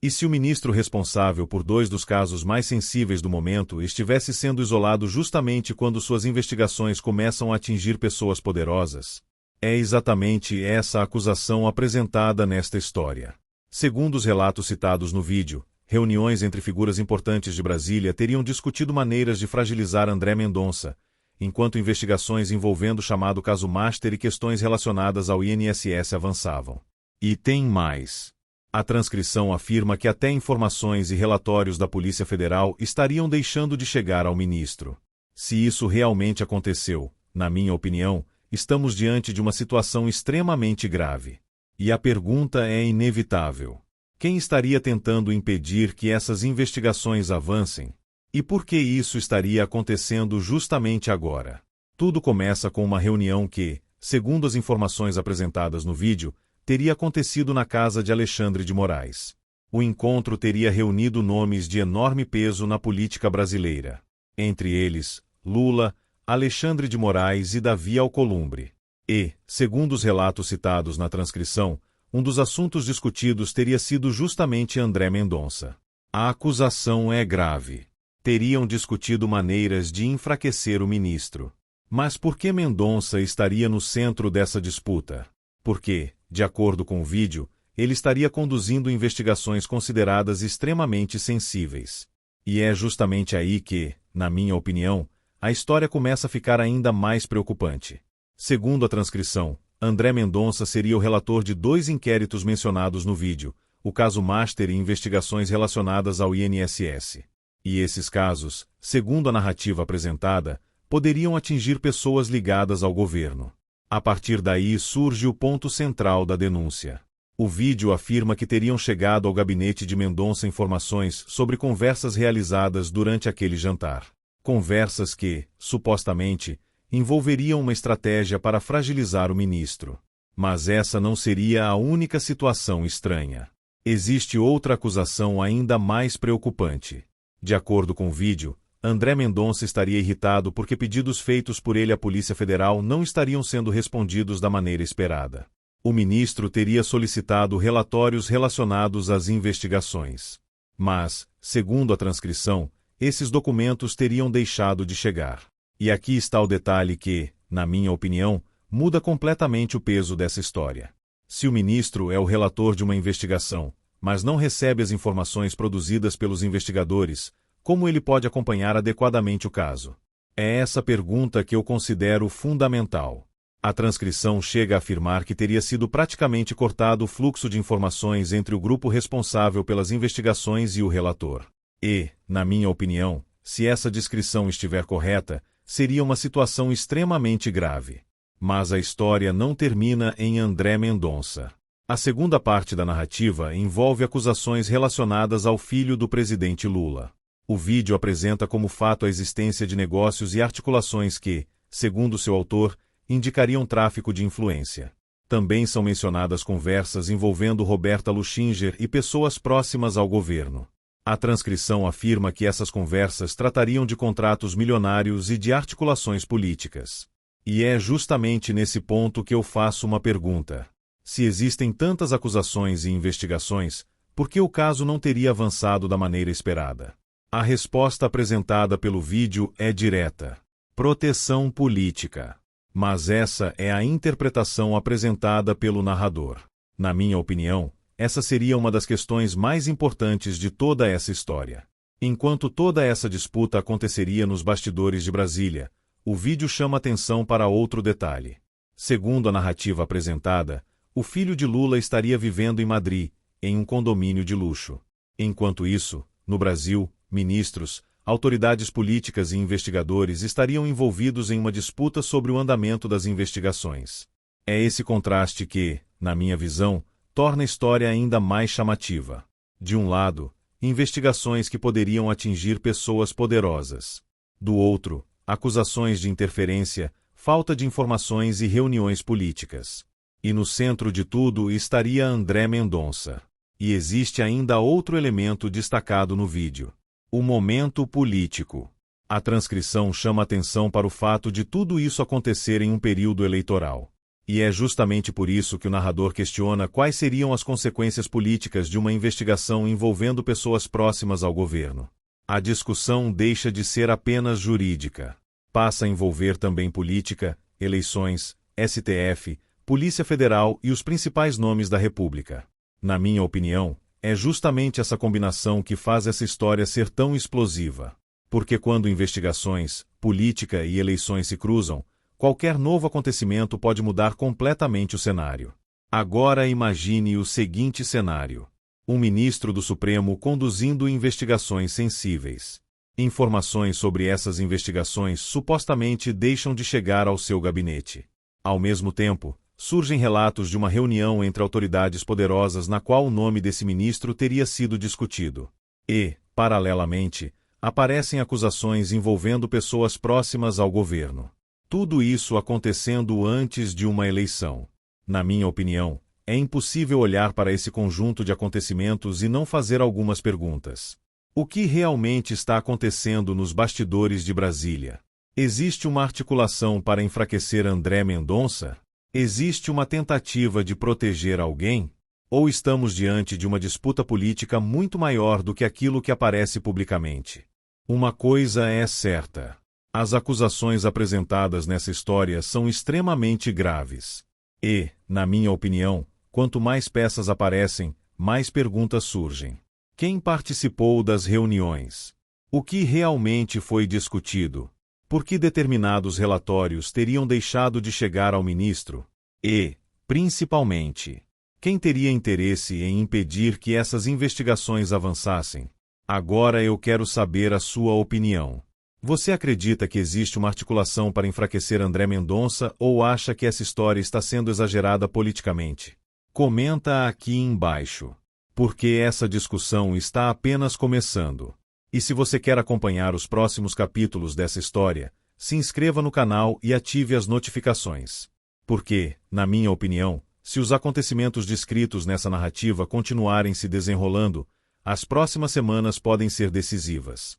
E se o ministro responsável por dois dos casos mais sensíveis do momento estivesse sendo isolado justamente quando suas investigações começam a atingir pessoas poderosas? É exatamente essa a acusação apresentada nesta história. Segundo os relatos citados no vídeo, reuniões entre figuras importantes de Brasília teriam discutido maneiras de fragilizar André Mendonça, enquanto investigações envolvendo o chamado caso Master e questões relacionadas ao INSS avançavam. E tem mais. A transcrição afirma que até informações e relatórios da Polícia Federal estariam deixando de chegar ao ministro. Se isso realmente aconteceu, na minha opinião, estamos diante de uma situação extremamente grave. E a pergunta é inevitável. Quem estaria tentando impedir que essas investigações avancem? E por que isso estaria acontecendo justamente agora? Tudo começa com uma reunião que, segundo as informações apresentadas no vídeo, teria acontecido na casa de Alexandre de Moraes. O encontro teria reunido nomes de enorme peso na política brasileira. Entre eles, Lula, Alexandre de Moraes e Davi Alcolumbre. E, segundo os relatos citados na transcrição, um dos assuntos discutidos teria sido justamente André Mendonça. A acusação é grave. Teriam discutido maneiras de enfraquecer o ministro. Mas por que Mendonça estaria no centro dessa disputa? Porque, de acordo com o vídeo, ele estaria conduzindo investigações consideradas extremamente sensíveis. E é justamente aí que, na minha opinião, a história começa a ficar ainda mais preocupante. Segundo a transcrição, André Mendonça seria o relator de dois inquéritos mencionados no vídeo, o caso Master e investigações relacionadas ao INSS. E esses casos, segundo a narrativa apresentada, poderiam atingir pessoas ligadas ao governo. A partir daí surge o ponto central da denúncia. O vídeo afirma que teriam chegado ao gabinete de Mendonça informações sobre conversas realizadas durante aquele jantar. Conversas que, supostamente, envolveriam uma estratégia para fragilizar o ministro. Mas essa não seria a única situação estranha. Existe outra acusação ainda mais preocupante. De acordo com o vídeo, André Mendonça estaria irritado porque pedidos feitos por ele à Polícia Federal não estariam sendo respondidos da maneira esperada. O ministro teria solicitado relatórios relacionados às investigações. Mas, segundo a transcrição, esses documentos teriam deixado de chegar. E aqui está o detalhe que, na minha opinião, muda completamente o peso dessa história. Se o ministro é o relator de uma investigação, mas não recebe as informações produzidas pelos investigadores, como ele pode acompanhar adequadamente o caso? É essa pergunta que eu considero fundamental. A transcrição chega a afirmar que teria sido praticamente cortado o fluxo de informações entre o grupo responsável pelas investigações e o relator. E, na minha opinião, se essa descrição estiver correta, seria uma situação extremamente grave. Mas a história não termina em André Mendonça. A segunda parte da narrativa envolve acusações relacionadas ao filho do presidente Lula. O vídeo apresenta como fato a existência de negócios e articulações que, segundo seu autor, indicariam tráfico de influência. Também são mencionadas conversas envolvendo Roberta Luchinger e pessoas próximas ao governo. A transcrição afirma que essas conversas tratariam de contratos milionários e de articulações políticas. E é justamente nesse ponto que eu faço uma pergunta. Se existem tantas acusações e investigações, por que o caso não teria avançado da maneira esperada? A resposta apresentada pelo vídeo é direta: proteção política. Mas essa é a interpretação apresentada pelo narrador. Na minha opinião, essa seria uma das questões mais importantes de toda essa história. Enquanto toda essa disputa aconteceria nos bastidores de Brasília, o vídeo chama atenção para outro detalhe. Segundo a narrativa apresentada, o filho de Lula estaria vivendo em Madrid, em um condomínio de luxo. Enquanto isso, no Brasil, ministros, autoridades políticas e investigadores estariam envolvidos em uma disputa sobre o andamento das investigações. É esse contraste que, na minha visão, torna a história ainda mais chamativa. De um lado, investigações que poderiam atingir pessoas poderosas. Do outro, acusações de interferência, falta de informações e reuniões políticas. E no centro de tudo estaria André Mendonça. E existe ainda outro elemento destacado no vídeo: o momento político. A transcrição chama atenção para o fato de tudo isso acontecer em um período eleitoral. E é justamente por isso que o narrador questiona quais seriam as consequências políticas de uma investigação envolvendo pessoas próximas ao governo. A discussão deixa de ser apenas jurídica. Passa a envolver também política, eleições, STF, Polícia Federal e os principais nomes da República. Na minha opinião, é justamente essa combinação que faz essa história ser tão explosiva. Porque quando investigações, política e eleições se cruzam, qualquer novo acontecimento pode mudar completamente o cenário. Agora imagine o seguinte cenário: um ministro do Supremo conduzindo investigações sensíveis. Informações sobre essas investigações supostamente deixam de chegar ao seu gabinete. Ao mesmo tempo, surgem relatos de uma reunião entre autoridades poderosas na qual o nome desse ministro teria sido discutido. E, paralelamente, aparecem acusações envolvendo pessoas próximas ao governo. Tudo isso acontecendo antes de uma eleição. Na minha opinião, é impossível olhar para esse conjunto de acontecimentos e não fazer algumas perguntas. O que realmente está acontecendo nos bastidores de Brasília? Existe uma articulação para enfraquecer André Mendonça? Existe uma tentativa de proteger alguém? Ou estamos diante de uma disputa política muito maior do que aquilo que aparece publicamente? Uma coisa é certa: as acusações apresentadas nessa história são extremamente graves. E, na minha opinião, quanto mais peças aparecem, mais perguntas surgem. Quem participou das reuniões? O que realmente foi discutido? Por que determinados relatórios teriam deixado de chegar ao ministro? E, principalmente, quem teria interesse em impedir que essas investigações avançassem? Agora eu quero saber a sua opinião. Você acredita que existe uma articulação para enfraquecer André Mendonça ou acha que essa história está sendo exagerada politicamente? Comenta aqui embaixo. Porque essa discussão está apenas começando. E se você quer acompanhar os próximos capítulos dessa história, se inscreva no canal e ative as notificações. Porque, na minha opinião, se os acontecimentos descritos nessa narrativa continuarem se desenrolando, as próximas semanas podem ser decisivas.